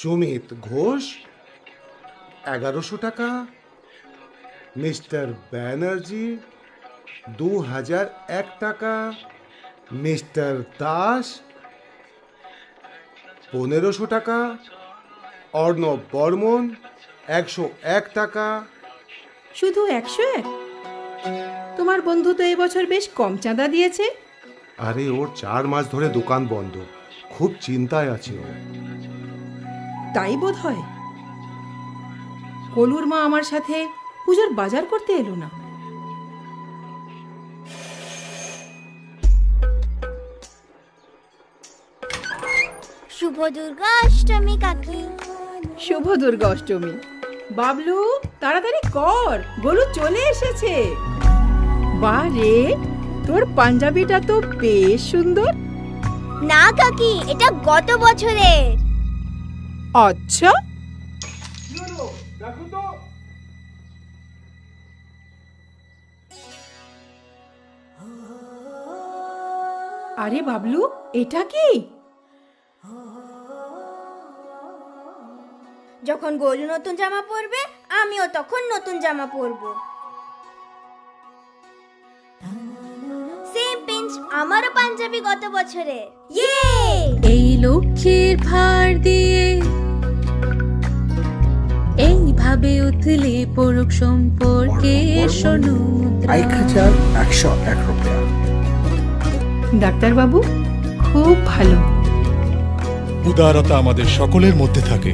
সুমিত ঘোষ 1100 টাকা, মিস্টার ব্যানার্জি 2001 টাকা, মিস্টার দাস 1500 টাকা, অর্ণব বর্মন 101 টাকা। শুধু 101? তোমার বন্ধু তো এবছর বেশ কম চাঁদা দিয়েছে। আরে ওর 4 মাস ধরে দোকান বন্ধ, খুব চিন্তায় আছে ও। তাই বোধ হয় কলুর মা আমার সাথে পূজার বাজার করতে এলো না। শুভ দুর্গা অষ্টমী কাকি। শুভ দুর্গা অষ্টমী। বাবলু তাড়াতাড়ি কর, গোলু চলে এসেছে। বারে, তোর পাঞ্জাবিটা তো বেশ সুন্দর। না কাকি, এটা গত বছরের। আচ্ছা, আরে বাবলু, এটা কি? যখন গোলু নতুন জামা পরবে, আমিও তখন নতুন জামা পরবো। সেম পিঞ্চ, আমারও পাঞ্জাবি গত বছরে। ইয়ে! এই লক্ষ্যের ভার দিয়ে এইভাবে উথলে পড়ুক সম্পর্কের সমুদ্র। 1101 রুপিয়া। ডাক্তারবাবু খুব ভালো। উদারতা আমাদের সকলের মধ্যে থাকে,